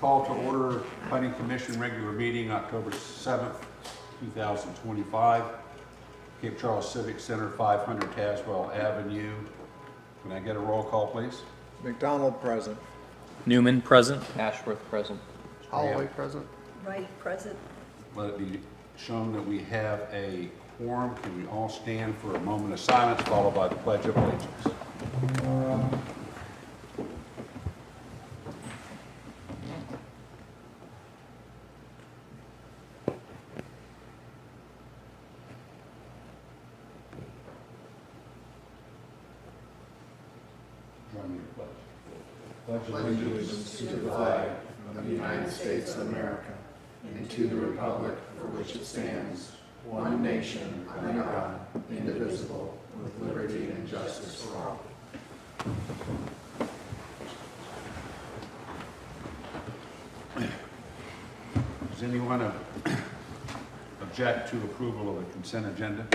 Call to order Planning Commission regular meeting, October 7th, 2025. Cape Charles Civic Center, 500 Tazewell Avenue. Can I get a roll call, please? McDonald present. Newman, present. Ashworth present. Holloway present. Wright present. Let it be shown that we have a quorum. Can we all stand for a moment of silence, followed by the Pledge of Allegiance? Join me in the pledge. Pledge allegiance to the flag of the United States of America and to the republic for which it stands, one nation, under God, indivisible, with liberty and justice for all. Does anyone object to approval of the consent agenda?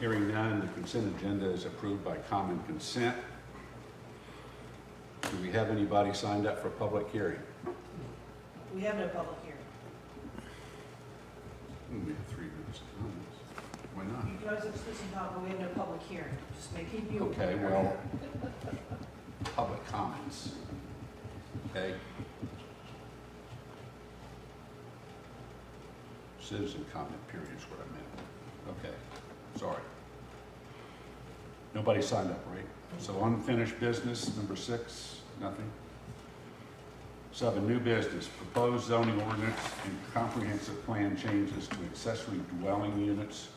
Hearing none, the consent agenda is approved by common consent. Do we have anybody signed up for public hearing? We have no public hearing. We have 3 minutes of comments. Why not? You guys have listened to, but we have no public hearing. Just may keep you. Okay, well, public comments. Okay. Citizen comment period is what I meant. Okay, sorry. Nobody signed up, right? So unfinished business, number 6, nothing. 7, new business, proposed zoning ordinance and comprehensive plan changes to accessory dwelling units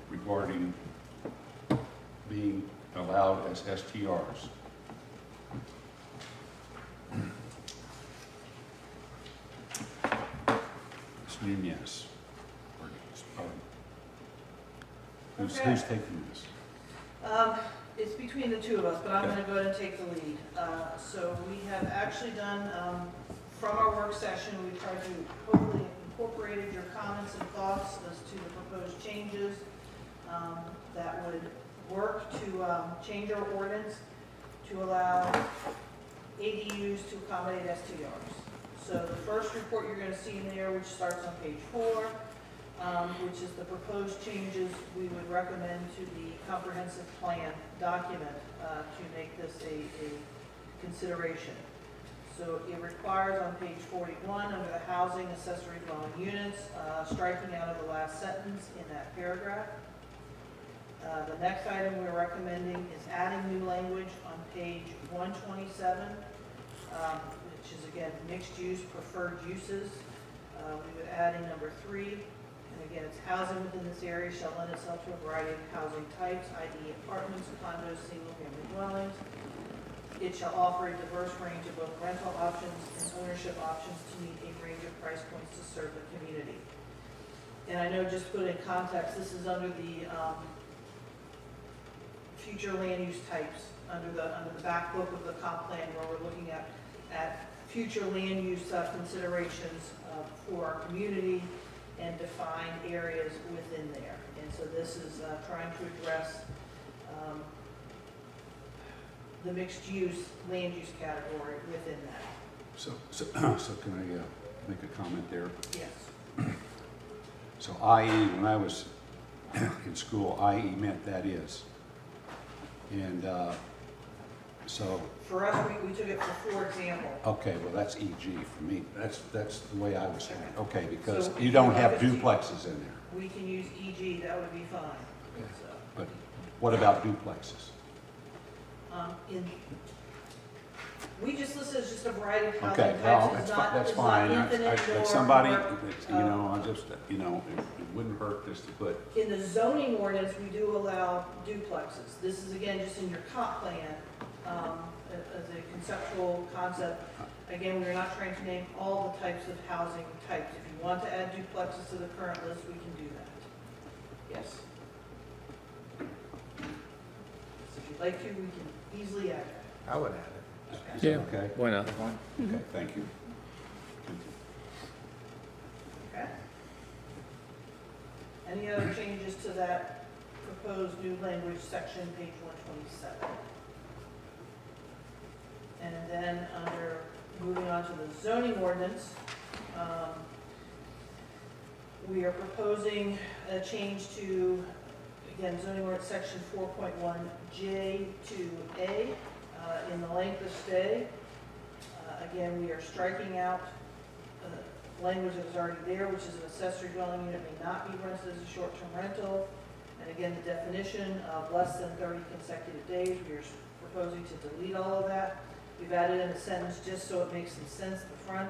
regarding being allowed as STRs. Ms. Nunez. Who's taking this? It's between the two of us, but I'm Okay. going to go ahead and take the lead. So we have actually done, from our work session, we tried to hopefully incorporated your comments and thoughts as to the proposed changes that would work to change our ordinance to allow ADUs to accommodate STRs. So the first report you're going to see in there, which starts on page 4, which is the proposed changes we would recommend to the comprehensive plan document to make this a consideration. So it requires on page 41, under the housing accessory dwelling units, striking out of the last sentence in that paragraph. The next item we're recommending is adding new language on page 127, which is again mixed use preferred uses. We would add in number 3. And again, it's housing within this area shall lend itself to a variety of housing types, i.e. apartments, condos, single-family dwellings. It shall offer a diverse range of both rental options and ownership options to meet a range of price points to serve the community. And I know, just put in context, this is under the future land use types, under the back book of the comp plan, where we're looking at future land use considerations for our community and define areas within there. And so this is trying to address the mixed use land use category within that. So can I make a comment there? Yes. So IE, when I was in school, IE meant that is. And so, For us, we took it for example. okay, well, that's EG for me. That's the way I was saying it. Okay, because So you don't have if you- duplexes in there. We can use EG, that would be fine. So, But what about duplexes? we just listed as just a variety of housing Okay, well, types. that's It's fine. not infinite nor. But somebody, nor, it wouldn't hurt just to put, In the zoning ordinance, we do allow duplexes. This is again just in your comp plan, as a conceptual concept. Again, we're not trying to name all the types of housing types. If you want to add duplexes to the current list, we can do that. Yes. So if you'd like to, we can easily add that. I would add it. is it Yeah. okay? Why not? Okay, thank you. Okay? Any other changes to that proposed new language section, page 127? And then moving on to the zoning ordinance, we are proposing a change to, again, zoning ordinance section 4.1J to A in the length of stay. Again, we are striking out language that was already there, which is an accessory dwelling unit may not be rented as a short-term rental. And again, the definition of less than 30 consecutive days, we are proposing to delete all of that. We've added in a sentence just so it makes some sense at the front.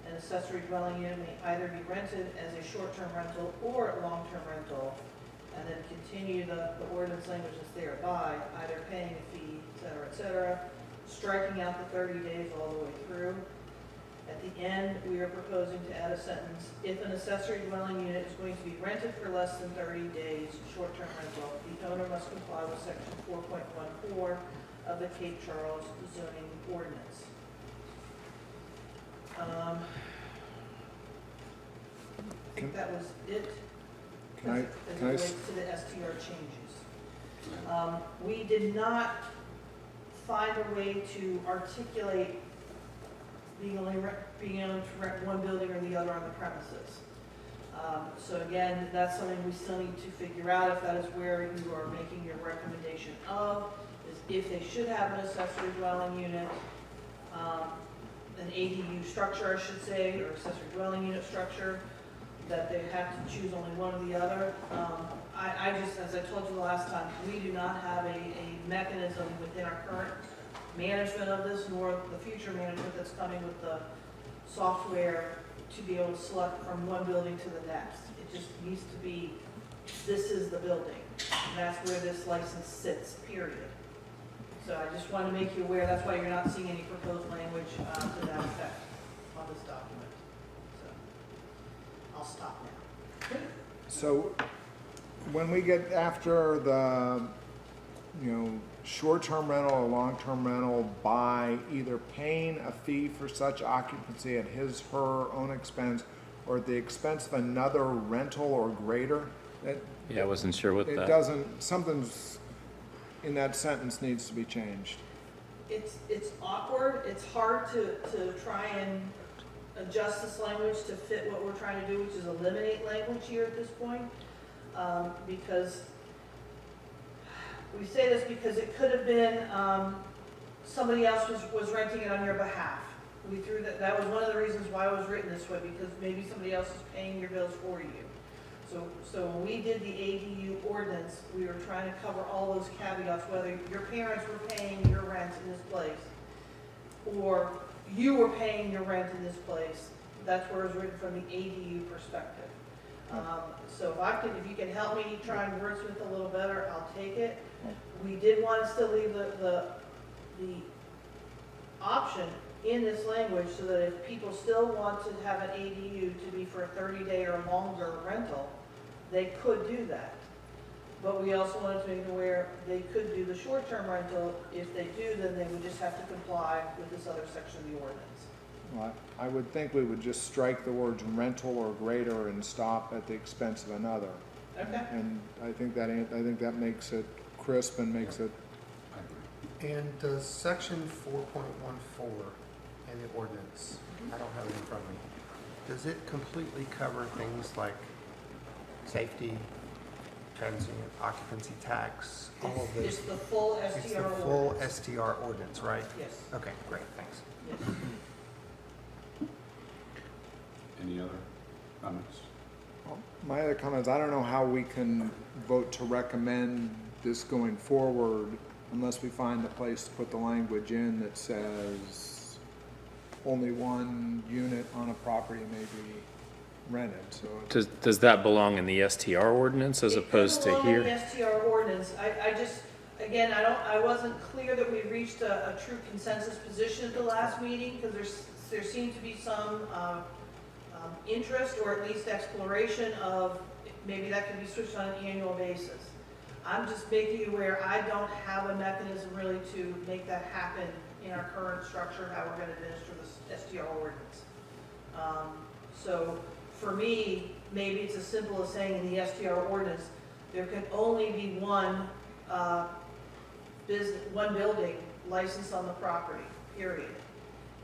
An accessory dwelling unit may either be rented as a short-term rental or a long-term rental, and then continue the ordinance language that's thereby, either paying a fee, et cetera, striking out the 30 days all the way through. At the end, we are proposing to add a sentence, if an accessory dwelling unit is going to be rented for less than 30 days, short-term rental, the owner must comply with section 4.14 of the Cape Charles zoning ordinance. I think that was it Can as I, it can I, relates s- to the STR changes. We did not find a way to articulate being able to rent one building or the other on the premises. So again, that's something we still need to figure out if that is where you are making your recommendation of, is if they should have an accessory dwelling unit, an ADU structure, I should say, or accessory dwelling unit structure, that they have to choose only one or the other. I just, as I told you the last time, we do not have a mechanism within our current management of this, nor the future management that's coming with the software to be able to select from one building to the next. It just needs to be, this is the building, and that's where this license sits, period. So I just want to make you aware, that's why you're not seeing any proposed language to that effect on this document. So I'll stop now. so when we get after the, short-term rental or long-term rental by either paying a fee for such occupancy at his, her own expense or at the expense of another rental or greater, Yeah, I wasn't sure what it that. doesn't, something's in that sentence needs to be changed. It's awkward, it's hard to try and adjust this language to fit what we're trying to do, which is eliminate language here at this point. Because, we say this because it could have been, somebody else was renting it on your behalf. We threw that was one of the reasons why it was written this way, because maybe somebody else is paying your bills for you. So when we did the ADU ordinance, we were trying to cover all those caveats, whether your parents were paying your rent in this place, or you were paying your rent in this place. That's where it was written from the ADU perspective. So if you can help me try and wordsmith a little better, I'll take it. We did want to still leave the option in this language so that if people still want to have an ADU to be for a 30-day or longer rental, they could do that. But we also wanted to make it aware they could do the short-term rental. If they do, then they would just have to comply with this other section of the ordinance. Well, I would think we would just strike the words rental or greater and stop at the expense of another. Okay? And I think that makes it crisp and makes it, I agree. And does section 4.14 in the ordinance, I don't have it in front of me, does it completely cover things like safety, transient occupancy tax, all of It's this? the full It's STR the full ordinance. STR ordinance, right? Yes, Okay, great, thanks. yes. Any other comments? my other comments, I don't know how we can vote to recommend this going forward unless we find a place to put the language in that says only one unit on a property may be rented, so. Does that belong in the STR ordinance as opposed to It comes along in here? the STR ordinance. I just, again, I wasn't clear that we reached a true consensus position at the last meeting, because there seemed to be some interest, or at least exploration of maybe that could be switched on an annual basis. I'm just making you aware, I don't have a mechanism really to make that happen in our current structure, how we're gonna administer this STR ordinance. So for me, maybe it's as simple as saying in the STR ordinance, there can only be one building licensed on the property, period.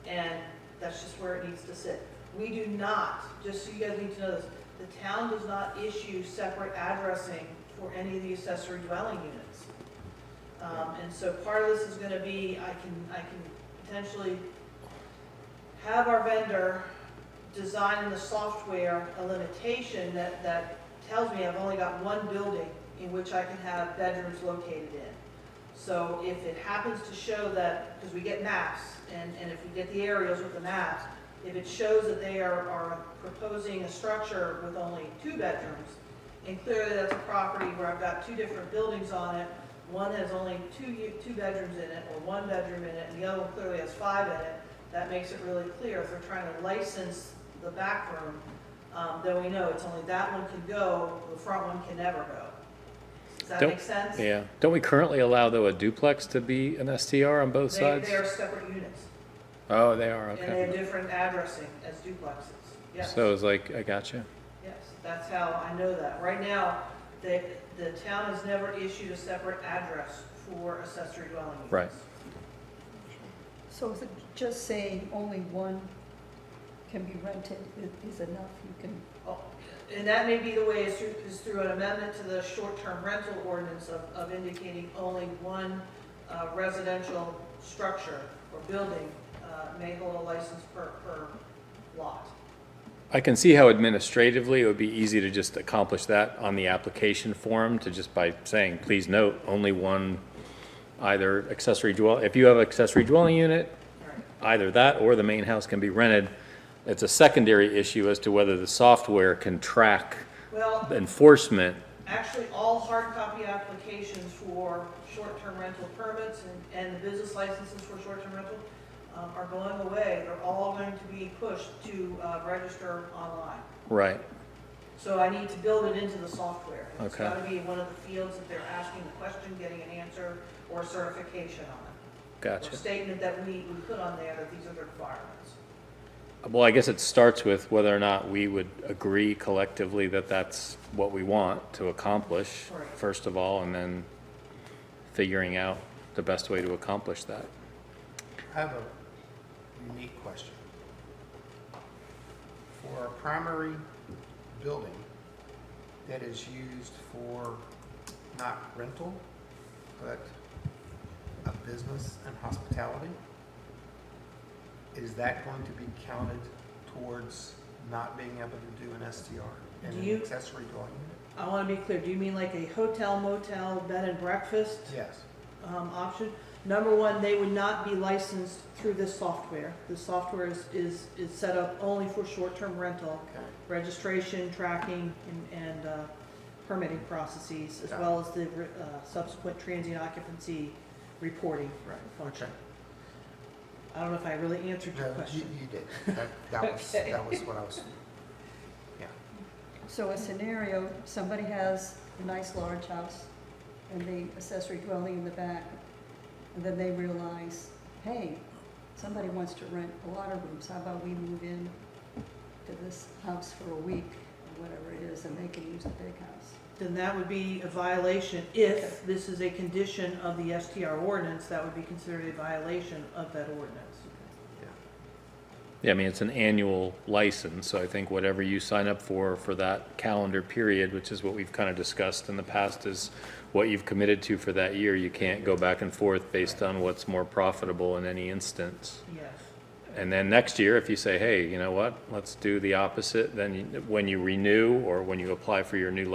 And that's just where it needs to sit. We do not, just so you guys need to know this, the town does not issue separate addressing for any of the accessory dwelling units. And so part of this is gonna be, I can potentially have our vendor design in the software a limitation that tells me I've only got one building in which I can have bedrooms located in. So if it happens to show that, because we get maps, and if we get the aerials with the maps, if it shows that they are proposing a structure with only 2 bedrooms, and clearly that's a property where I've got 2 different buildings on it, one has only two bedrooms in it, or 1 bedroom in it, and the other one clearly has 5 in it, that makes it really clear. If they're trying to license the back room, then we know it's only that one can go, the front one can never go. Does that Don't- make sense? Yeah. Don't we currently allow, though, a duplex to be an STR on both sides? They are separate units, Oh, they are, and they okay. have different addressing as duplexes. Yes, So it's like, I gotcha. yes, that's how I know that. Right now, the town has never issued a separate address for accessory dwelling units. Right. So is it just saying only one can be rented is enough? You can, Oh, and that may be the way is through an amendment to the short-term rental ordinance of indicating only one residential structure or building may hold a license per lot. I can see how administratively it would be easy to just accomplish that on the application form, to just by saying, please note, only one either accessory dwell, if you have an accessory dwelling unit, Right. either that or the main house can be rented. It's a secondary issue as to whether the software can track Well, enforcement. actually, all hard copy applications for short-term rental permits and the business licenses for short-term rental are going away. They're all going to be pushed to register online. Right, So I need to build it into the software. It's Okay. got to be one of the fields that they're asking the question, getting an answer, or certification on it. Or gotcha. statement that we put on there that these are the requirements. Well, I guess it starts with whether or not we would agree collectively that that's what we want to accomplish, Right. first of all, and then figuring out the best way to accomplish that. I have a unique question. For a primary building that is used for not rental, but a business and hospitality, is that going to be counted towards not being able to do an STR and Do an you- accessory dwelling unit? I want to be clear, do you mean like a hotel, motel, bed and breakfast Yes. option? Number one, they would not be licensed through this software. The software is set up only for short-term rental, Okay. registration, tracking, and permitting processes, as Got it. well as the subsequent transient occupancy reporting Right. function. I don't know if I really answered your No, question. you did. That was, Okay. that was what I was, yeah. so a scenario, somebody has a nice large house and the accessory dwelling in the back, and then they realize, hey, somebody wants to rent a lot of rooms, how about we move in to this house for a week, or whatever it is, and they can use the big house? Then that would be a violation. If this is a condition of the STR ordinance, that would be considered a violation of that ordinance. Yeah, I mean, it's an annual license, so I think whatever you sign up for that calendar period, which is what we've kind of discussed in the past, is what you've committed to for that year. You can't go back and forth based on what's more profitable in any instance. Yes. And then next year, if you say, hey, you know what, let's do the opposite, then when you renew or when you apply for your new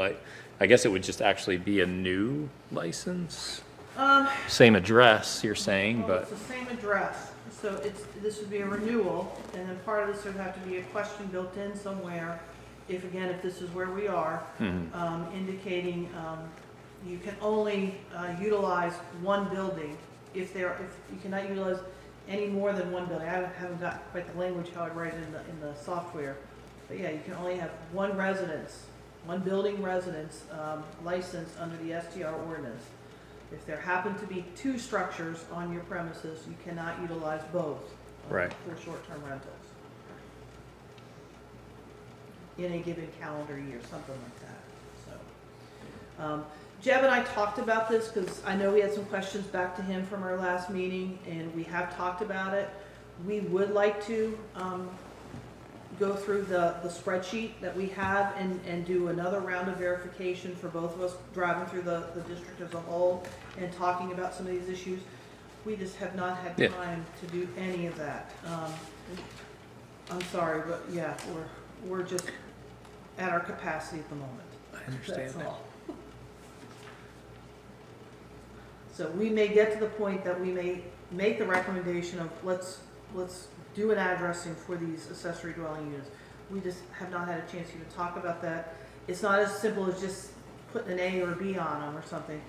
I guess it would just actually be a new license? Same address, you're saying, Well, but, it's the same address, so this would be a renewal, and then part of this would have to be a question built in somewhere, if this is where we are, indicating, you can only, utilize one building if you cannot utilize any more than one building. I haven't got quite the language how I write it in the software, but yeah, you can only have one residence, one building residence, licensed under the STR ordinance. If there happen to be 2 structures on your premises, you cannot utilize both Right. for short-term rentals in a given calendar year, something like that. Jeb and I talked about this because I know we had some questions back to him from our last meeting, and we have talked about it. We would like to go through the spreadsheet that we have and do another round of verification for both of us, driving through the district as a whole and talking about some of these issues. We just have not had Yeah. time to do any of that. I'm sorry, but yeah, we're just at our capacity at the moment. I understand That's that. all. So we may get to the point that we may make the recommendation of let's do an addressing for these accessory dwelling units. We just have not had a chance to even talk about that. It's not as simple as just putting an A or a B on them or something.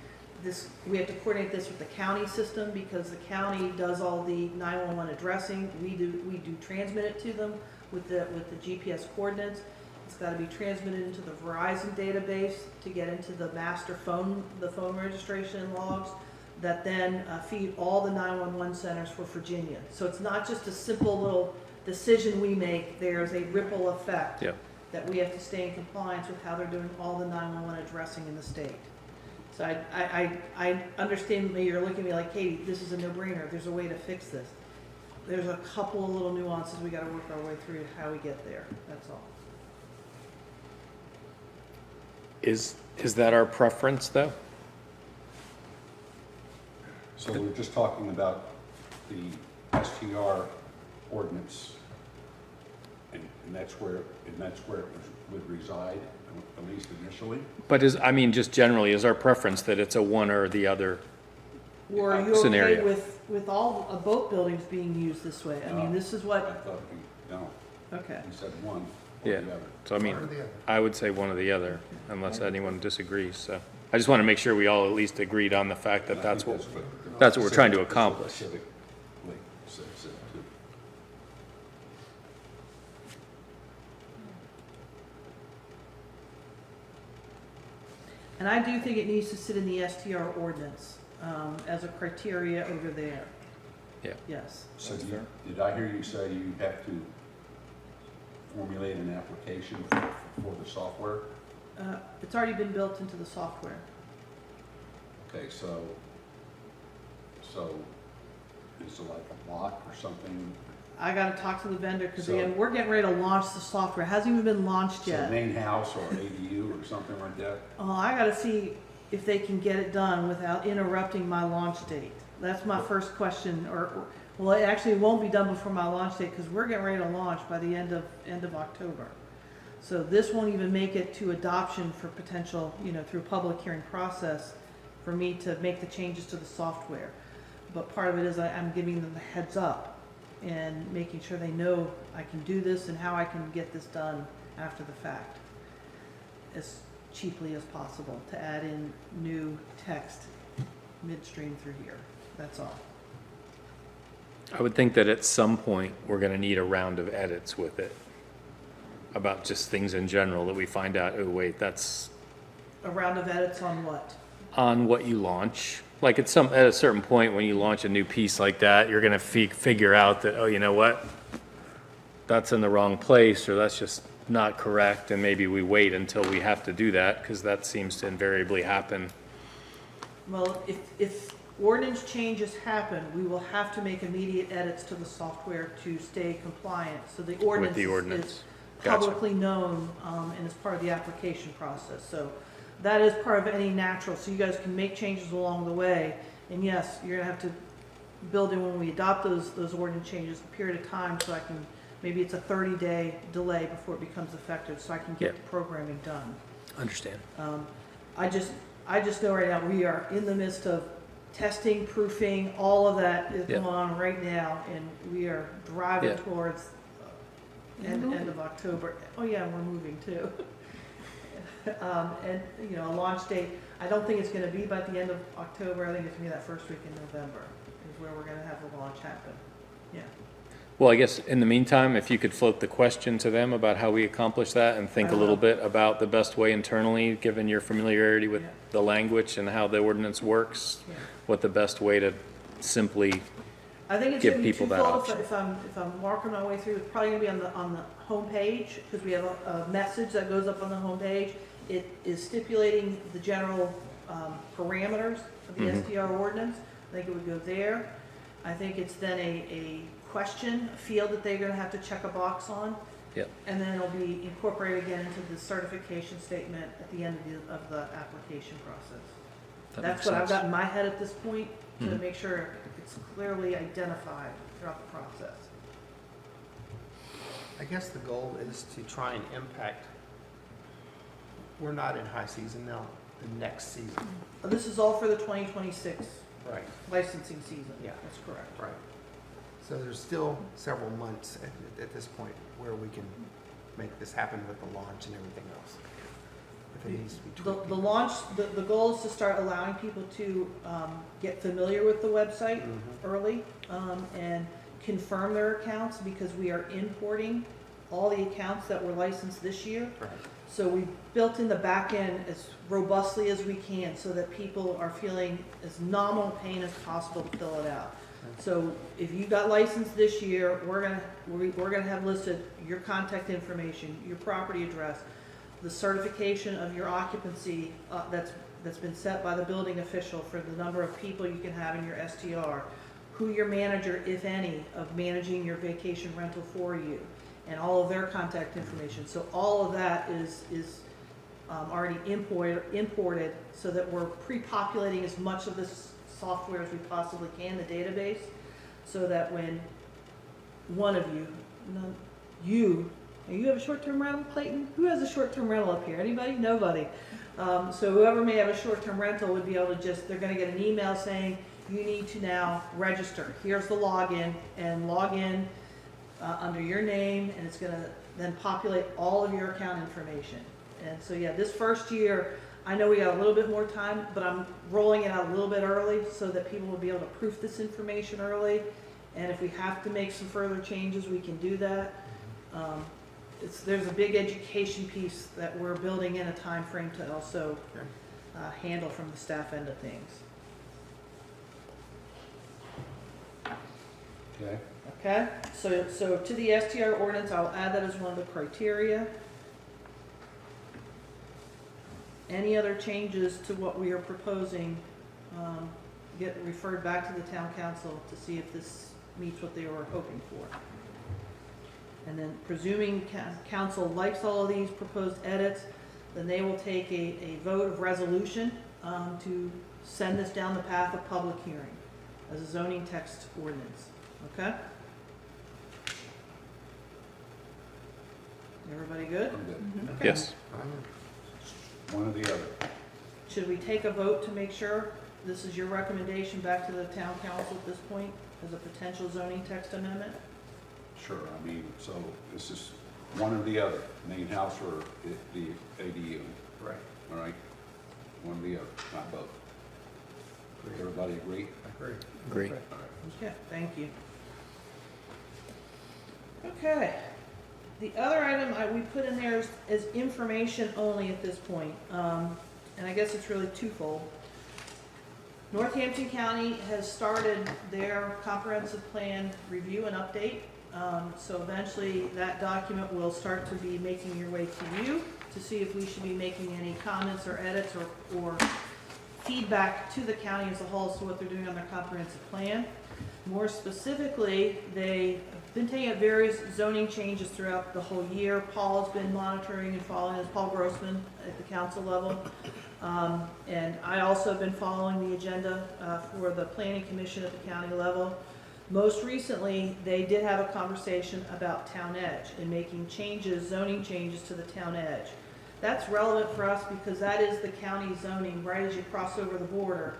We have to coordinate this with the county system because the county does all the 911 addressing. We do transmit it to them with the GPS coordinates. It's got to be transmitted into the Verizon database to get into the master phone, the phone registration and logs that then feed all the 911 centers for Virginia. So it's not just a simple little decision we make. There's a ripple effect Yep. that we have to stay in compliance with how they're doing all the 911 addressing in the state. So I understand that you're looking at me like, Katie, this is a no-brainer. There's a way to fix this. There's a couple of little nuances we got to work our way through how we get there. That's all. Is that our preference, though? So we're just talking about the STR ordinance, and that's where it would reside, at least initially? But just generally, is our preference that it's a one or the other? Or are you okay Scenario. with all boat buildings being used this way? I mean, this is I what, thought no, okay. you said one or Yeah. the other. So I mean, One or the other. I would say one or the other, unless anyone disagrees, so. I just want to make sure we all at least agreed on the fact that And I that's think what we're trying to Civic- accomplish. Civic Link says it too. And I do think it needs to sit in the STR ordinance as a criteria over there. Yeah. Yes. So did I hear you say you have to formulate an application for the software? It's already been built into the software. Okay, so is it like a block or something? I gotta talk to the vendor, because So- again, we're getting ready to launch the software. It hasn't even been launched So yet. main house or ADU or something like that? Oh, I gotta see if they can get it done without interrupting my launch date. That's my first question, well, it actually won't be done before my launch date, because we're getting ready to launch by the end of October. So this won't even make it to adoption for potential, through public hearing process, for me to make the changes to the software. But part of it is I'm giving them the heads up and making sure they know I can do this and how I can get this done after the fact, as cheaply as possible, to add in new text midstream through here. That's all. I would think that at some point, we're going to need a round of edits with it about just things in general that we find out, oh, wait, that's A round of edits on what? on what you launch. Like at a certain point, when you launch a new piece like that, you're going to figure out that, oh, you know what? That's in the wrong place, or that's just not correct, and maybe we wait until we have to do that, because that seems to invariably happen. Well, if ordinance changes happen, we will have to make immediate edits to the software to stay compliant. So the ordinance is ordinance. Gotcha. publicly known, and is part of the application process. So that is part of any natural, so you guys can make changes along the way. And yes, you're gonna have to build in, when we adopt those ordinance changes, a period of time, so I can, maybe it's a 30-day delay before it becomes effective, so I can get Yeah. the programming done. Understand. I just know right now, we are in the midst of testing, proofing, all of that is Yeah. going on right now, and we are driving Yeah. towards end of October. Oh yeah, we're moving too. And, a launch date, I don't think it's gonna be by the end of October, I think it's gonna be that first week in November, is where we're gonna have the launch happen. Yeah. Well, I guess in the meantime, if you could float the question to them about how we accomplish that, and think a little bit about the best way internally, given your familiarity with Yeah. the language and how the ordinance works, Yeah. what the best way to simply, I think it's Give gonna be people that twofold. option. If I'm working my way through, it's probably gonna be on the homepage, because we have a message that goes up on the homepage, It is stipulating the general parameters of the Mhm. STR ordinance. I think it would go there. I think it's then a question, a field that they're gonna have to check a box on. Yep. And then it'll be incorporated again into the certification statement at the end of the application process. That That's makes what I've sense. got in my head at this point, to Mhm. make sure it's clearly identified throughout the process. I guess the goal is to try and impact, we're not in high season now, the next season. This is all for the 2026 Right. licensing season. Yeah. That's correct. Right. So there's still several months at this point where we can make this happen with the launch and everything else. If it needs to be The tweaked. launch, the goal is to start allowing people to get familiar with the website Mhm. early and confirm their accounts, because we are importing all the accounts that were licensed this year. Right. So we built in the back end as robustly as we can, so that people are feeling as nominal pain as possible to fill it out. So if you got licensed this year, we're gonna have listed your contact information, your property address, the certification of your occupancy that's been set by the building official for the number of people you can have in your STR, who your manager, if any, of managing your vacation rental for you, and all of their contact information. So all of that is already imported, so that we're pre-populating as much of this software as we possibly can, the database, so that when one of you, you have a short-term rental, Clayton? Who has a short-term rental up here? Anybody? Nobody. So whoever may have a short-term rental would be able to they're gonna get an email saying, you need to now register. Here's the login, and log in under your name, and it's gonna then populate all of your account information. And so, yeah, this first year, I know we got a little bit more time, but I'm rolling it out a little bit early so that people will be able to proof this information early. And if we have to make some further changes, we can do that. There's a big education piece that we're building in a time frame to also handle from the staff end of things. Okay, Okay, so to the STR ordinance, I'll add that as one of the criteria. Any other changes to what we are proposing, get referred back to the town council to see if this meets what they were hoping for. And then presuming council likes all of these proposed edits, then they will take a vote of resolution to send this down the path of public hearing as a zoning text ordinance, okay? Everybody good? I'm good. Okay. Yes. One or the other. Should we take a vote to make sure this is your recommendation back to the town council at this point as a potential zoning text amendment? Sure, I mean, so this is one or the other, main house or the ADU, Right. all right? One or the other, not both. Everybody agree? Agree. Agree. Okay, thank you. Okay, the other item we put in there is information only at this point, and I guess it's really twofold. Northampton County has started their comprehensive plan review and update, so eventually that document will start to be making your way to you to see if we should be making any comments or edits or feedback to the county as a whole as to what they're doing on their comprehensive plan. More specifically, they've been taking up various zoning changes throughout the whole year. Paul has been monitoring and following this, Paul Grossman at the council level. And I also have been following the agenda for the planning commission at the county level. Most recently, they did have a conversation about Town Edge and making changes, zoning changes to the Town Edge. That's relevant for us because that is the county zoning right as you cross over the border.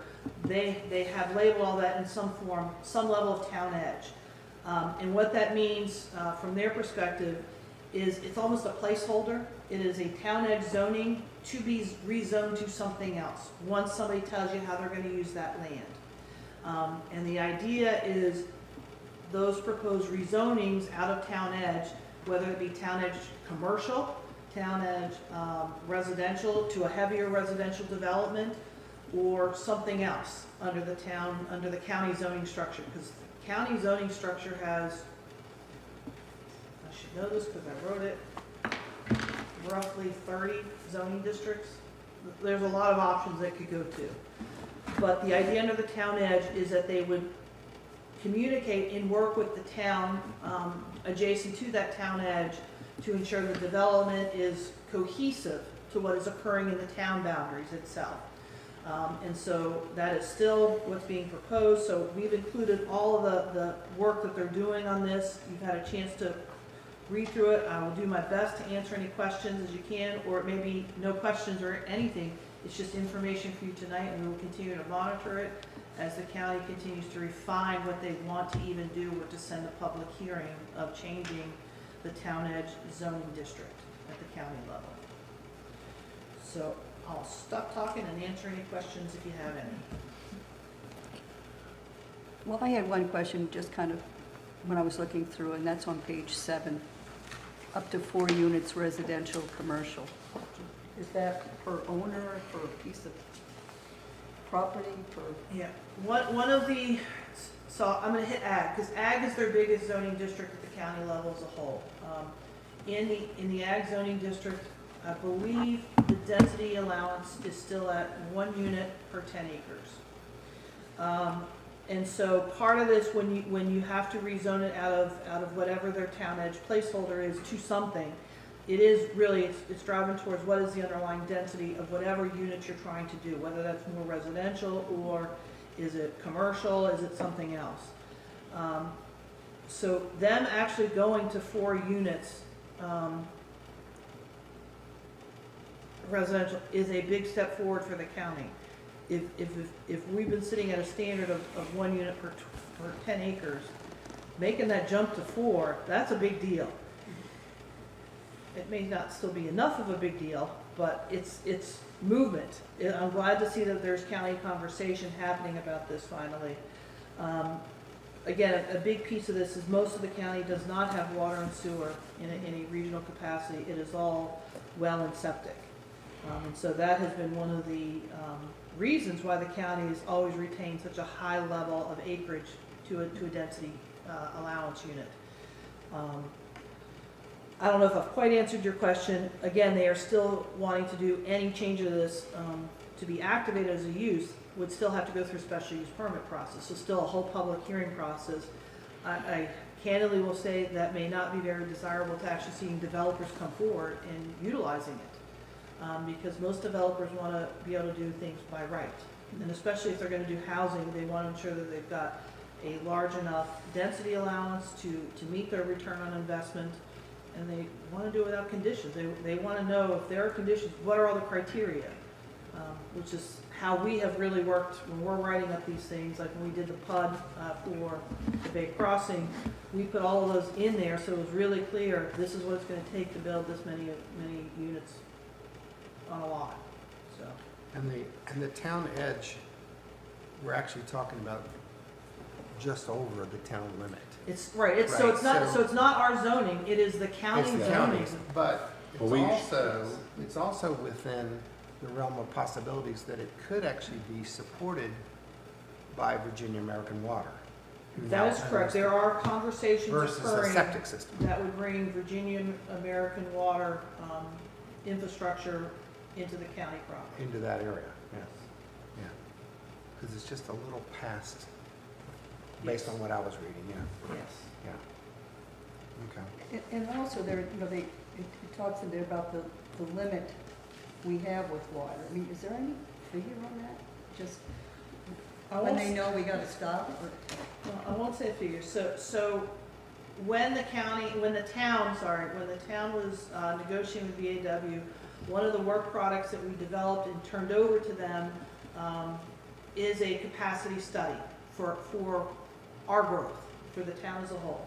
They have labeled all that in some form, some level of Town Edge. And what that means from their perspective is it's almost a placeholder. It is a Town Edge zoning to be rezoned to something else once somebody tells you how they're going to use that land. And the idea is those proposed rezonings out of Town Edge, whether it be Town Edge commercial, Town Edge residential to a heavier residential development, or something else under the county zoning structure, because the county zoning structure has, I should know this because I wrote it roughly 30 zoning districts. There's a lot of options that could go to. But the idea under the town edge is that they would communicate and work with the town adjacent to that town edge to ensure the development is cohesive to what is occurring in the town boundaries itself. And so that is still what's being proposed. So we've included all of the work that they're doing on this. You've had a chance to read through it. I will do my best to answer any questions as you can, or it may be no questions or anything. It's just information for you tonight, and we will continue to monitor it as the county continues to refine what they want to even do or to send a public hearing of changing the town edge zoning district at the county level. So I'll stop talking and answer any questions if you have any. Well, I had one question, just kind of, when I was looking through, and that's on page 7, up to 4 units residential, commercial. Is that per owner, per piece of property, per? Yeah, one of the, so I'm gonna hit ag, because ag is their biggest zoning district at the county level as a whole. In the ag zoning district, I believe the density allowance is still at 1 unit per 10 acres. And so part of this, when you have to rezone it out of whatever their town edge placeholder is to something, it is really, it's driving towards what is the underlying density of whatever unit you're trying to do, whether that's more residential or is it commercial, is it something else? So them actually going to 4 units residential is a big step forward for the county. If we've been sitting at a standard of 1 unit per 10 acres, making that jump to 4, that's a big deal. It may not still be enough of a big deal, but it's movement. I'm glad to see that there's county conversation happening about this finally. Again, a big piece of this is most of the county does not have water and sewer in a regional capacity. It is all well and septic. And so that has been one of the reasons why the county has always retained such a high level of acreage to a density allowance unit. I don't know if I've quite answered your question. Again, they are still wanting to do any change of this to be activated as a use would still have to go through a special use permit process, so still a whole public hearing process. I candidly will say that may not be very desirable to actually seeing developers come forward and utilizing it. Because most developers want to be able to do things by right. And especially if they're going to do housing, they want to ensure that they've got a large enough density allowance to meet their return on investment. And they want to do it without conditions. They want to know if there are conditions, what are all the criteria? Which is how we have really worked when we're writing up these things. Like when we did the PUD for the Bay Crossing, we put all of those in there so it was really clear, this is what it's going to take to build this many units on a lot, so. And the town edge, we're actually talking about just over the town limit. It's, right, so it's not our zoning, it is the county It's the zoning. county's, but Well, it's also within the realm of possibilities that it could actually be supported by Virginia American Water. That is correct, there are conversations Versus a occurring septic system. that would bring Virginia American Water infrastructure into the county property. Into that area, yes, yeah. Because it's just a little past, based on what I was reading, yeah, Yes. yeah. Okay. And also there, it talks in there about the limit we have with water. I mean, is there any figure on that? Just when they know we gotta stop? Or? Well, I won't say a figure. So when the town was negotiating with VAW, one of the work products that we developed and turned over to them is a capacity study for our growth, for the town as a whole.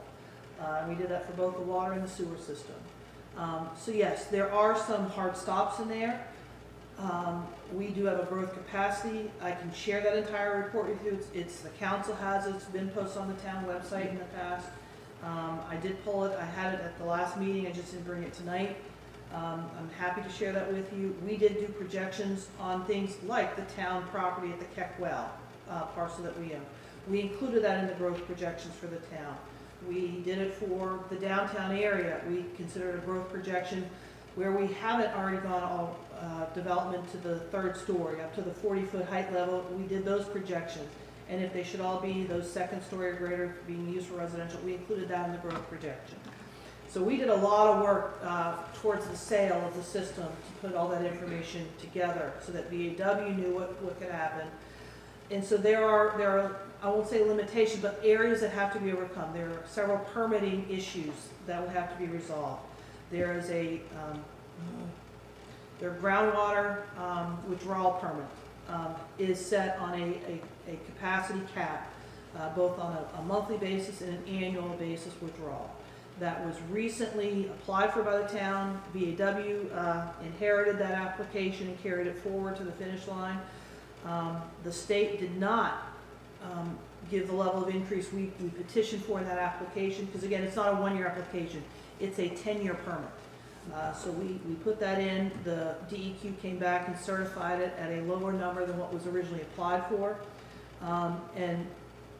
We did that for both the water and the sewer system. So yes, there are some hard stops in there. We do have a growth capacity. I can share that entire report with you. It's the council has it. It's been posted on the town website in the past. I did pull it. I had it at the last meeting. I just didn't bring it tonight. I'm happy to share that with you. We did do projections on things like the town property at the Keck Well parcel that we own. We included that in the growth projections for the town. We did it for the downtown area. We considered a growth projection Where we haven't already gone all development to the third story, up to the 40-foot height level, we did those projections. And if they should all be those second story or greater being used for residential, we included that in the growth projection. So we did a lot of work towards the sale of the system to put all that information together so that VAW knew what could happen. And so there are, I won't say limitations, but areas that have to be overcome. There are several permitting issues that will have to be resolved. There is their groundwater withdrawal permit is set on a capacity cap, both on a monthly basis and an annual basis withdrawal. That was recently applied for by the town. VAW inherited that application and carried it forward to the finish line. The state did not give the level of increase we petitioned for in that application, because again, it's not a one-year application, it's a 10-year permit. So we put that in, the DEQ came back and certified it at a lower number than what was originally applied for. And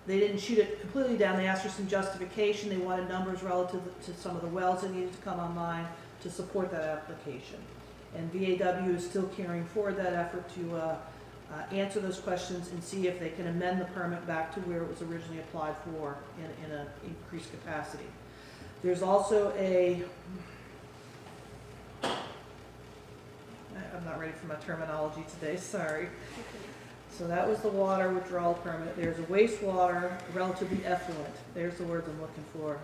they didn't shoot it completely down, they asked for some justification, they wanted numbers relative to some of the wells that needed to come online to support that application. And VAW is still carrying forward that effort to answer those questions and see if they can amend the permit back to where it was originally applied for in an increased capacity. There's also I'm not ready for my terminology today, sorry. So that was the water withdrawal permit. There's a wastewater relatively effluent. There's the words I'm looking for.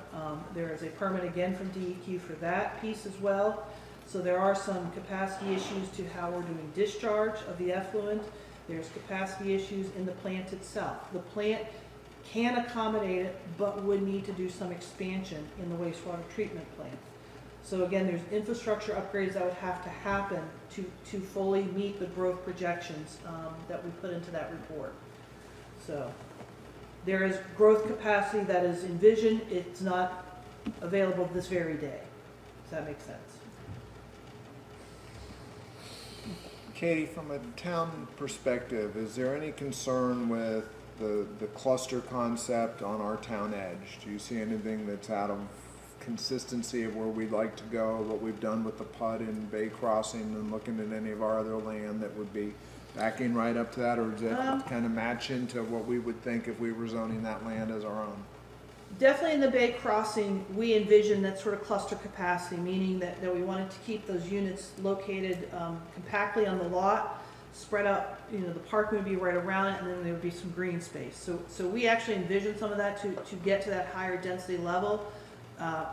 There is a permit again from DEQ for that piece as well. So there are some capacity issues to how we're doing discharge of the effluent. There's capacity issues in the plant itself. The plant can accommodate it, but would need to do some expansion in the wastewater treatment plant. So again, there's infrastructure upgrades that would have to happen to fully meet the growth projections that we put into that report. So there is growth capacity that is envisioned. It's not available this very day. Does that make sense? Katie, from a town perspective, is there any concern with the cluster concept on our town edge? Do you see anything that's out of consistency of where we'd like to go, what we've done with the PUD in Bay Crossing, and looking at any of our other land that would be backing right up to that, or does that kind of match into what we would think if we were zoning that land as our own? Definitely in the Bay Crossing, we envision that sort of cluster capacity, meaning that we wanted to keep those units located compactly on the lot, spread out, the parking would be right around it, and then there would be some green space. So we actually envision some of that to get to that higher density level,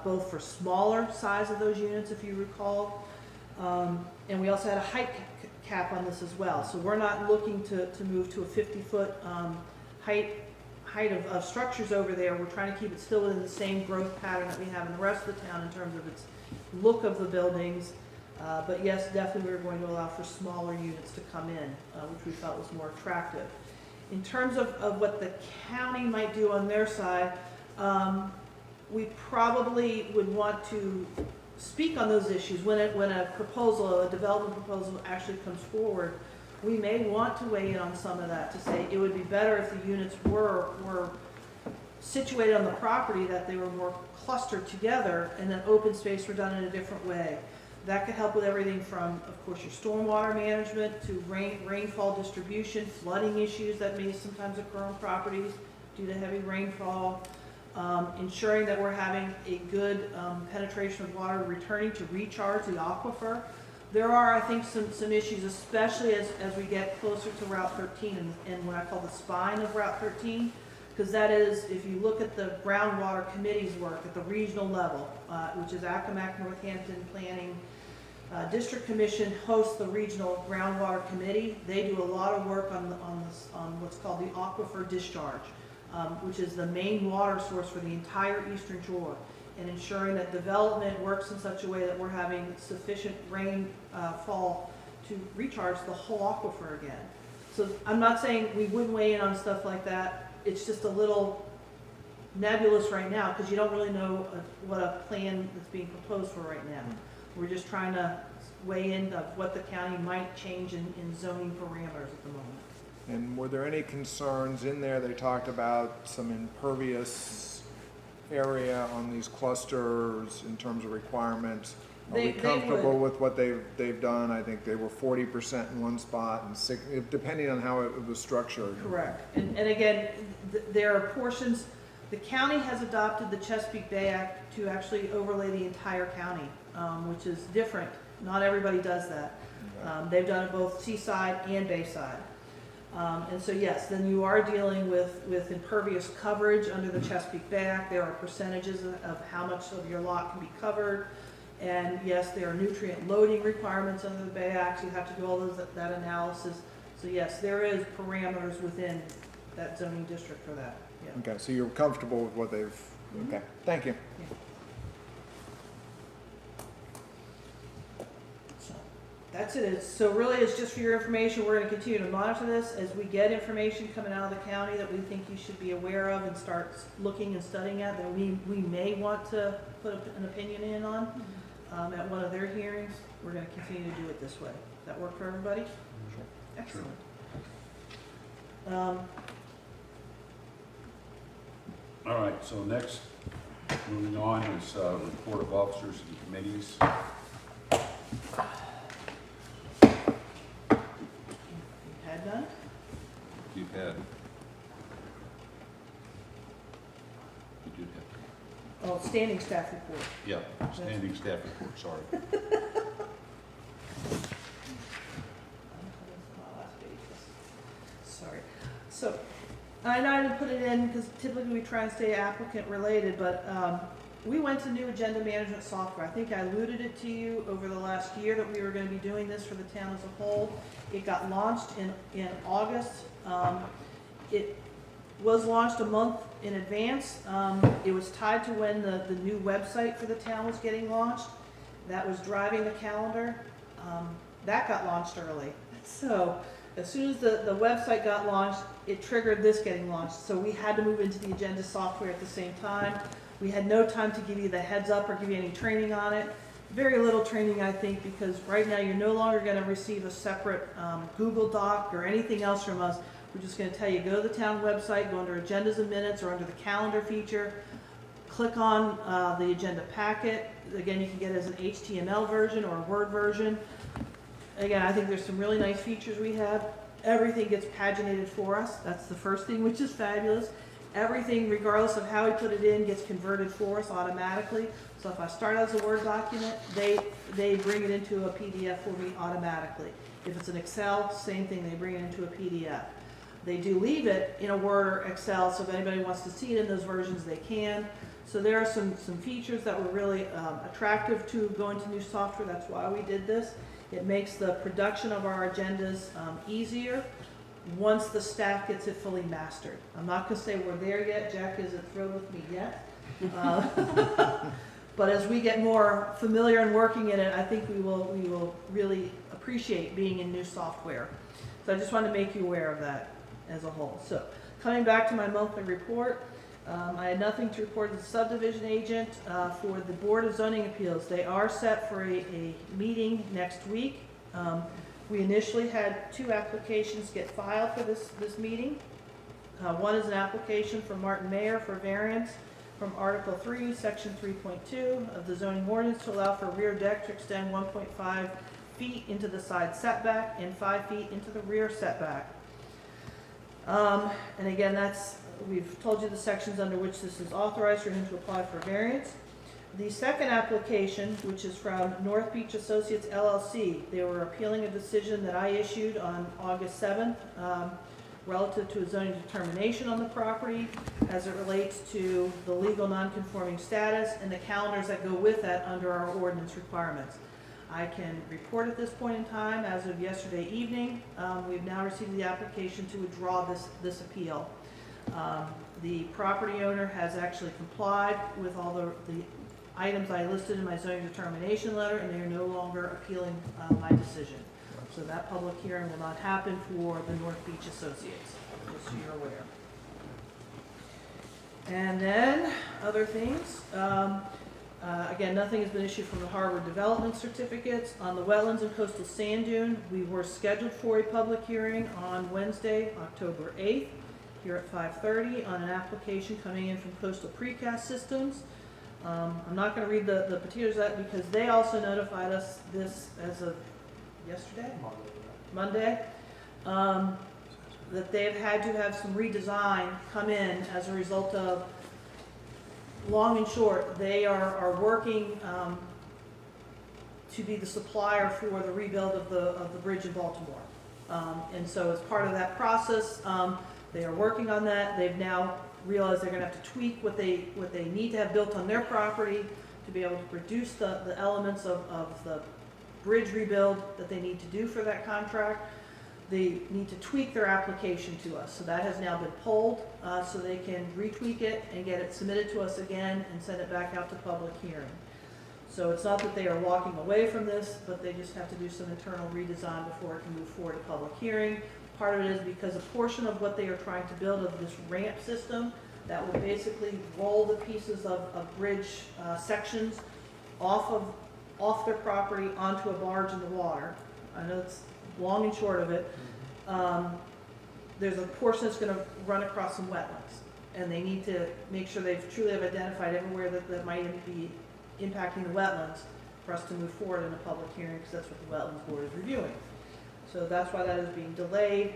both for smaller size of those units, if you recall. And we also had a height cap on this as well. So we're not looking to move to a 50-foot height of structures over there. We're trying to keep it still within the same growth pattern that we have in the rest of the town in terms of its look of the buildings. But yes, definitely we're going to allow for smaller units to come in, which we felt was more attractive. In terms of what the county might do on their side, we probably would want to speak on those issues when a proposal, a development proposal actually comes forward. We may want to weigh in on some of that to say it would be better if the units were situated on the property, that they were more clustered together, and then open space were done in a different way. That could help with everything from, of course, your stormwater management to rainfall distribution, flooding issues that may sometimes occur on properties due to heavy rainfall, ensuring that we're having a good penetration of water returning to recharge the aquifer. There are, I think, some issues, especially as we get closer to Route 13 and what I call the spine of Route 13, because that is, if you look at the groundwater committee's work at the regional level, which is Accomack, Northampton Planning District Commission hosts the regional groundwater committee. They do a lot of work on what's called the aquifer discharge, which is the main water source for the entire eastern shore, and ensuring that development works in such a way that we're having sufficient rainfall to recharge the whole aquifer again. So I'm not saying we wouldn't weigh in on stuff like that. It's just a little nebulous right now because you don't really know what a plan that's being proposed for right now. We're just trying to weigh in of what the county might change in zoning parameters at the moment. And were there any concerns in there? They talked about some impervious area on these clusters in terms of requirements. Are we They comfortable would. with what they've done? I think they were 40% in one spot and depending on how it was structured. Correct. And again, there are portions, the county has adopted the Chesapeake Bay Act to actually overlay the entire county, which is different. Not everybody does that. They've done it both seaside and bayside. And so yes, then you are dealing with impervious coverage under the Chesapeake Bay Act. There are percentages of how much of your lot can be covered. And yes, there are nutrient loading requirements under the Bay Act. You have to do all that analysis. So yes, there is parameters within that zoning district for that, yeah. Okay, so you're comfortable with what they've, okay, thank you. So that's it. So really, it's just for your information. We're gonna continue to monitor this as we get information coming out of the county that we think you should be aware of and start looking and studying at, that we may want to put an opinion in on, at one of their hearings. We're gonna continue to do it this way. Does that work for everybody? Excellent. All right, so next, moving on is report of officers and committees. You had none? You've had. You did have. Oh, standing staff report. Yeah, standing staff report, sorry. Sorry. So, I know I didn't put it in because typically we try and stay applicant related, but we went to new agenda management software. I think I alluded it to you over the last year that we were going to be doing this for the town as a whole. It got launched in August. It was launched a month in advance. It was tied to when the new website for the town was getting launched. That was driving the calendar. That got launched early. So as soon as the website got launched, it triggered this getting launched. So we had to move into the agenda software at the same time. We had no time to give you the heads up or give you any training on it. Very little training, I think, because right now you're no longer going to receive a separate Google Doc or anything else from us. We're just going to tell you, go to the town website, go under agendas and minutes or under the calendar feature, click on the agenda packet. Again, you can get it as an HTML version or a Word version. Again, I think there's some really nice features we have. Everything gets paginated for us. That's the first thing, which is fabulous. Everything, regardless of how we put it in, gets converted for us automatically. So if I start as a Word document, they bring it into a PDF for me automatically. If it's an Excel, same thing, they bring it into a PDF. They do leave it in a Word or Excel, so if anybody wants to see it in those versions, they can. So there are some features that were really attractive to going to new software. That's why we did this. It makes the production of our agendas easier once the staff gets it fully mastered. I'm not going to say we're there yet. Jack isn't thrilled with me yet. But as we get more familiar and working in it, I think we will really appreciate being in new software. So I just wanted to make you aware of that as a whole. So coming back to my monthly report, I had nothing to report as a subdivision agent for the Board of Zoning Appeals. They are set for a meeting next week. We initially had 2 applications get filed for this meeting. One is an application from Martin Mayer for variance from Article 3, Section 3.2 of the zoning ordinance to allow for a rear deck to extend 1.5 feet into the side setback and 5 feet into the rear setback. And again, we've told you the sections under which this is authorized for him to apply for variance. The second application, which is from North Beach Associates LLC, they were appealing a decision that I issued on August 7th relative to a zoning determination on the property as it relates to the legal non-conforming status and the calendars that go with that under our ordinance requirements. I can report at this point in time, as of yesterday evening, we've now received the application to withdraw this appeal. The property owner has actually complied with all the items I listed in my zoning determination letter, and they are no longer appealing my decision. So that public hearing will not happen for the North Beach Associates, just so you're aware. And then, other things. Again, nothing has been issued from the Harbor Development Certificates. On the wetlands and coastal sand dune, we were scheduled for a public hearing on Wednesday, October 8th, here at 5:30 on an application coming in from Coastal Precast Systems. I'm not gonna read the particulars of that because they also notified us this as of yesterday, Monday, that they've had to have some redesign come in as a result of, long and short, they are working to be the supplier for the rebuild of the bridge in Baltimore. And so as part of that process, they are working on that. They've now realized they're gonna have to tweak what they need to have built on their property to be able to produce the elements of the bridge rebuild that they need to do for that contract. They need to tweak their application to us. So that has now been pulled, so they can retweak it and get it submitted to us again and send it back out to public hearing. So it's not that they are walking away from this, but they just have to do some internal redesign before it can move forward to public hearing. Part of it is because a portion of what they are trying to build of this ramp system that will basically roll the pieces of bridge sections off their property onto a barge in the water. I know it's long and short of it. There's a portion that's going to run across some wetlands, and they need to make sure they truly have identified everywhere that might be impacting the wetlands for us to move forward in a public hearing, because that's what the Wetlands Board is reviewing. So that's why that is being delayed.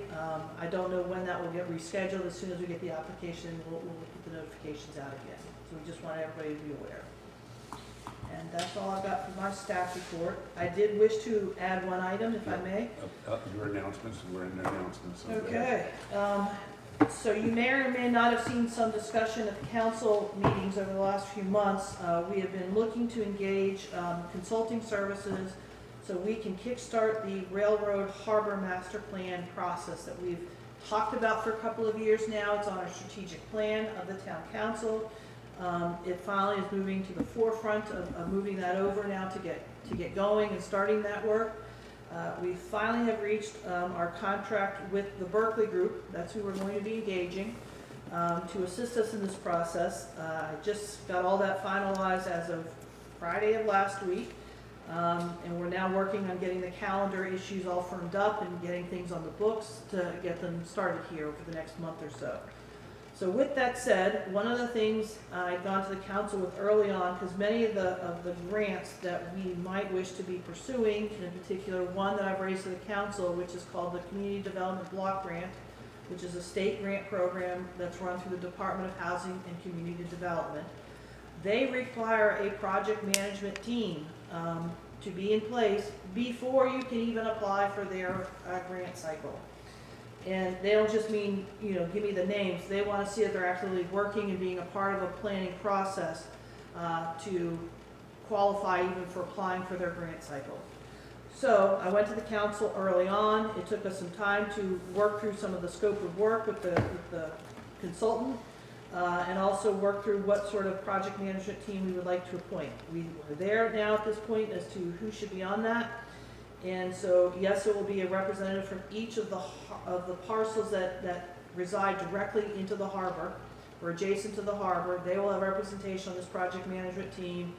I don't know when that will get rescheduled. As soon as we get the application, we'll put the notifications out again. So we just want everybody to be aware. And that's all I've got for my staff report. I did wish to add one item, if I may. Your announcements, we're in the announcements. Okay. So you may or may not have seen some discussion at the council meetings over the last few months. We have been looking to engage consulting services so we can kickstart the Railroad Harbor Master Plan process that we've talked about for a couple of years now. It's on our strategic plan of the town council. It finally is moving to the forefront of moving that over now to get going and starting that work. We finally have reached our contract with the Berkeley Group. That's who we're going to be engaging to assist us in this process. I just got all that finalized as of Friday of last week. And we're now working on getting the calendar issues all firmed up and getting things on the books to get them started here over the next month or so. So with that said, one of the things I've gone to the council with early on, because many of the grants that we might wish to be pursuing, in particular one that I've raised to the council, which is called the Community Development Block Grant, which is a state grant program that's run through the Department of Housing and Community Development. They require a project management team to be in place before you can even apply for their grant cycle. And they don't just mean, give me the names. They want to see that they're actually working and being a part of a planning process to qualify even for applying for their grant cycle. So I went to the council early on. It took us some time to work through some of the scope of work with the consultant and also work through what sort of project management team we would like to appoint. We are there now at this point as to who should be on that. And so, yes, it will be a representative from each of the parcels that reside directly into the harbor or adjacent to the harbor. They will have representation on this project management team.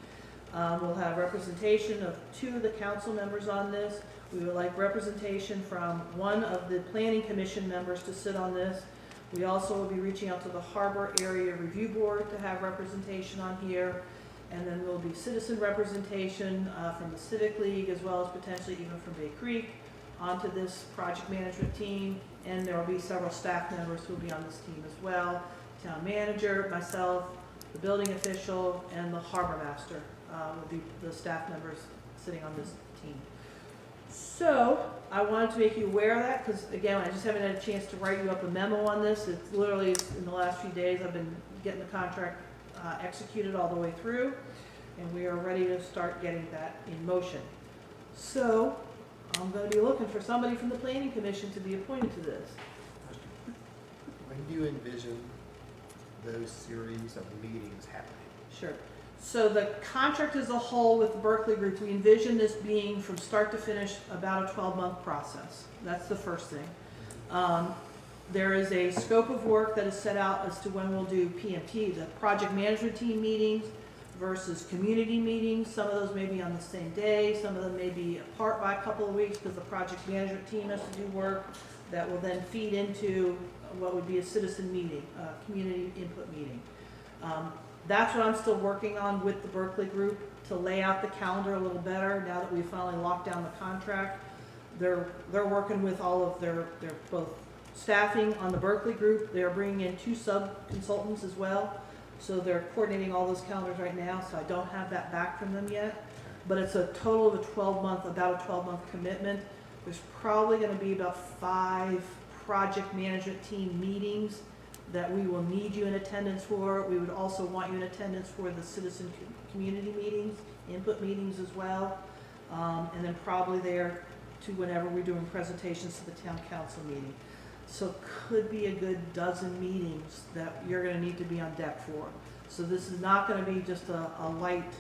We'll have representation of 2 of the council members on this. We would like representation from 1 of the planning commission members to sit on this. We also will be reaching out to the Harbor Area Review Board to have representation on here. And then there'll be citizen representation from the Civic League, as well as potentially even from Bay Creek, onto this project management team. And there will be several staff members who will be on this team as well. Town manager, myself, the building official, and the harbor master will be the staff members sitting on this team. So I wanted to make you aware of that because, again, I just haven't had a chance to write you up a memo on this. It's literally in the last few days I've been getting the contract executed all the way through, and we are ready to start getting that in motion. So I'm going to be looking for somebody from the Planning Commission to be appointed to this. When do you envision those series of meetings happening? Sure. So the contract as a whole with the Berkeley Group, we envision this being from start to finish about a 12-month process. That's the first thing. There is a scope of work that is set out as to when we'll do PMT, the project management team meetings versus community meetings. Some of those may be on the same day. Some of them may be apart by a couple of weeks because the project management team has to do work that will then feed into what would be a citizen meeting, a community input meeting. That's what I'm still working on with the Berkeley group, to lay out the calendar a little better now that we've finally locked down the contract. They're working with all of their both staffing on the Berkeley group. They're bringing in 2 sub-consultants as well. So they're coordinating all those calendars right now, so I don't have that back from them yet. But it's a total of about a 12-month commitment. There's probably gonna be about 5 project management team meetings that we will need you in attendance for. We would also want you in attendance for the citizen community meetings, input meetings as well. And then probably there to whenever we're doing presentations to the town council meeting. So could be a good dozen meetings that you're gonna need to be on deck for. So this is not gonna be just a light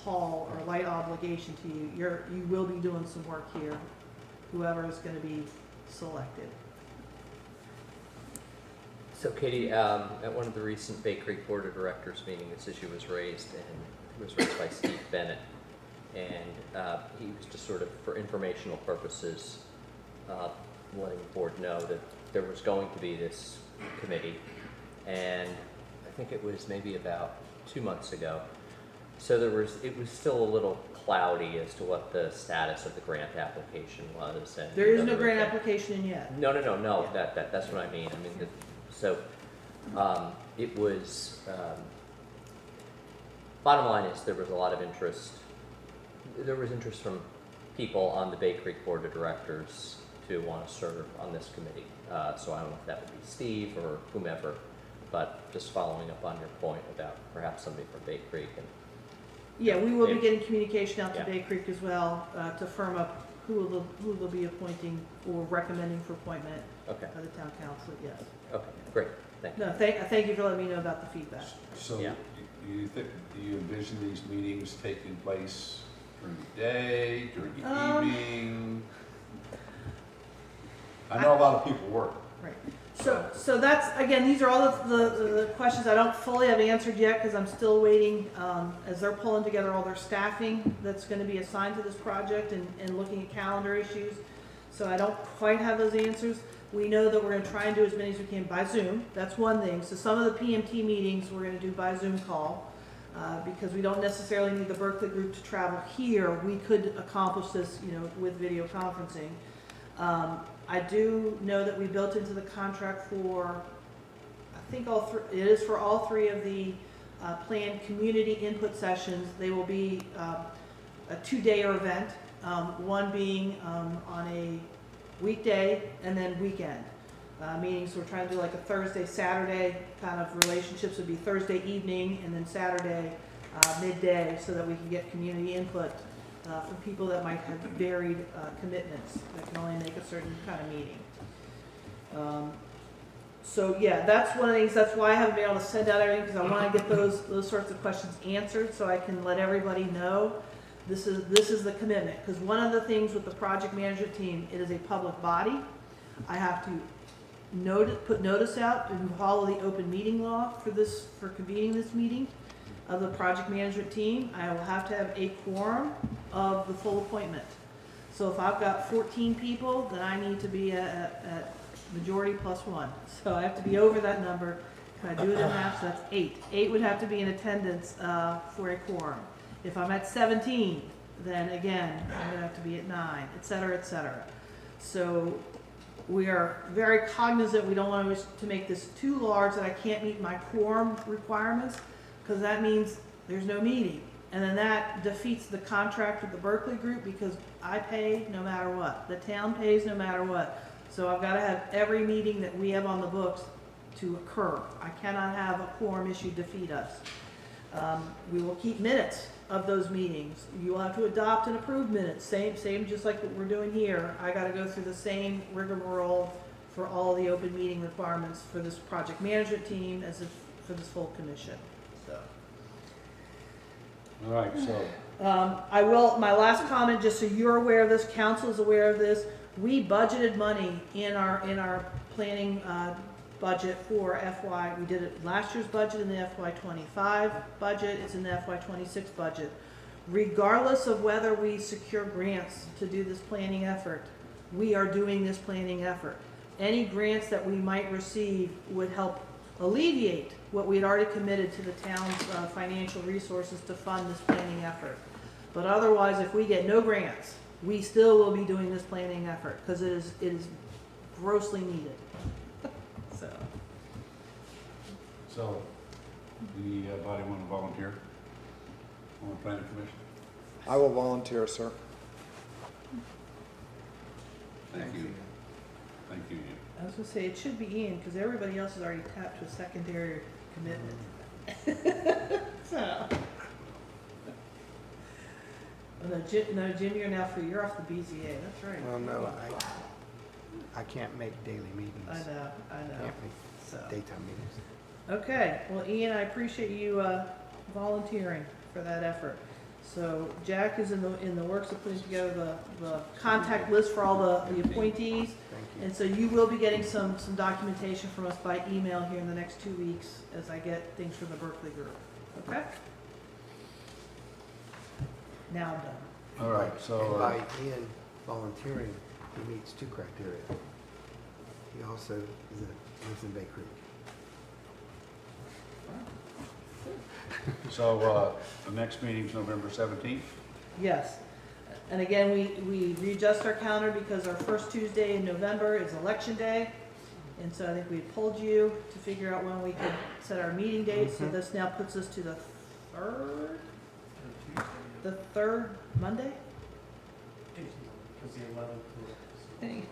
haul or light obligation to you. You will be doing some work here, whoever is gonna be selected. So Katie, at one of the recent Bay Creek Board of Directors meeting, this issue was raised, and it was raised by Steve Bennett. And he was just sort of, for informational purposes, letting the board know that there was going to be this committee. And I think it was maybe about 2 months ago. So it was still a little cloudy as to what the status of the grant application was. And There is no whether grant it- application in yet. No, Yeah. that's what I mean. I mean, it was, bottom line is there was a lot of interest. There was interest from people on the Bay Creek Board of Directors to want to serve on this committee. So I don't know if that would be Steve or whomever, but just following up on your point about perhaps somebody from Bay Creek. And Yeah, we will be If- getting communication out to Yeah. Bay Creek as well, to firm up who they'll be appointing or recommending for appointment okay, by the town council, yes. okay, great, thank you. No, thank you for letting me know about the feedback. So Yeah. do you envision these meetings taking place during the day, during the evening? I know a lot of people work. Right. So that's, again, these are all the questions I don't fully have answered yet because I'm still waiting, as they're pulling together all their staffing that's going to be assigned to this project and looking at calendar issues. So I don't quite have those answers. We know that we're going to try and do as many as we can by Zoom. That's one thing. So some of the PMT meetings we're going to do by Zoom call because we don't necessarily need the Berkeley group to travel here. We could accomplish this, with video conferencing. I do know that we built into the contract for, I think it is for all 3 of the planned community input sessions. They will be a 2-day event, one being on a weekday and then weekend meetings. So we're trying to do like a Thursday, Saturday kind of relationships. Would be Thursday evening and then Saturday midday so that we can get community input from people that might have varied commitments that can only make a certain kind of meeting. So yeah, that's one of the things, that's why I haven't been able to send out everything, because I want to get those sorts of questions answered so I can let everybody know this is the commitment. Because one of the things with the project management team, it is a public body. I have to put notice out and follow the open meeting law for convening this meeting of the project management team. I will have to have a quorum of the full appointment. So if I've got 14 people, then I need to be at majority plus 1. So I have to be over that number. Can I do it in half? So that's 8. 8 would have to be in attendance for a quorum. If I'm at 17, then again, I'm gonna have to be at 9, et cetera, et cetera. So we are very cognizant, we don't want to make this too large that I can't meet my quorum requirements, because that means there's no meeting. And then that defeats the contract with the Berkeley group because I pay no matter what. The town pays no matter what. So I've got to have every meeting that we have on the books to occur. I cannot have a quorum issue defeat us. We will keep minutes of those meetings. You will have to adopt and approve minutes. Same just like what we're doing here. I got to go through the same rigmarole for all the open meeting requirements for this project management team as if for this full commission. So. All right, so My last comment, just so you're aware of this, council is aware of this, we budgeted money in our planning budget for FY, we did it last year's budget in the FY25 budget, it's in the FY26 budget. Regardless of whether we secure grants to do this planning effort, we are doing this planning effort. Any grants that we might receive would help alleviate what we had already committed to the town's financial resources to fund this planning effort. But otherwise, if we get no grants, we still will be doing this planning effort, because it is grossly needed. So, So, anybody want to volunteer on the planning commission? I will volunteer, sir. Thank you. Thank you. I was gonna say, it should be Ian, because everybody else has already tapped to a secondary commitment. So. Oh, no, Jim, you're off the BZA, that's right. Well, no, I can't make daily meetings. I know, Can't make so. daytime meetings. Okay, well, Ian, I appreciate you volunteering for that effort. So Jack is in the works of putting together the contact list for all the appointees. Thank you. And so you will be getting some documentation from us by email here in the next 2 weeks as I get things from the Berkeley group. Okay? Now I'm done. All right, And so, by Ian volunteering, he meets 2 criteria. He also lives in Bay Creek. the next meeting's November 17th? Yes. And again, we readjust our calendar because our first Tuesday in November is election day. And so I think we pulled you to figure out when we could set our meeting dates. So this now puts us to the third Monday? It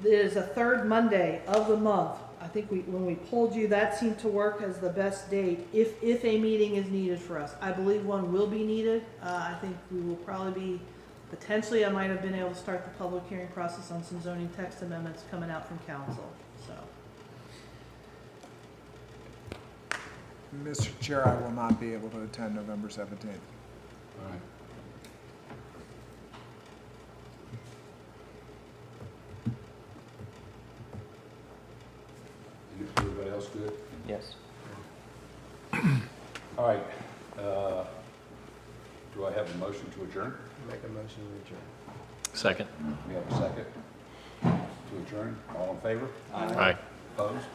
is the third Monday of the month. I think when we pulled you, that seemed to work as the best date, if a meeting is needed for us. I believe one will be needed. I think we will probably be, potentially, I might have been able to start the public hearing process on some zoning text amendments coming out from council, so. Mr. Chair, I will not be able to attend November 17th. All right. Is everybody else good? Yes. All right, do I have a motion to adjourn? Make a motion to adjourn. Second. We have a second to adjourn. All in favor? Aye. Opposed?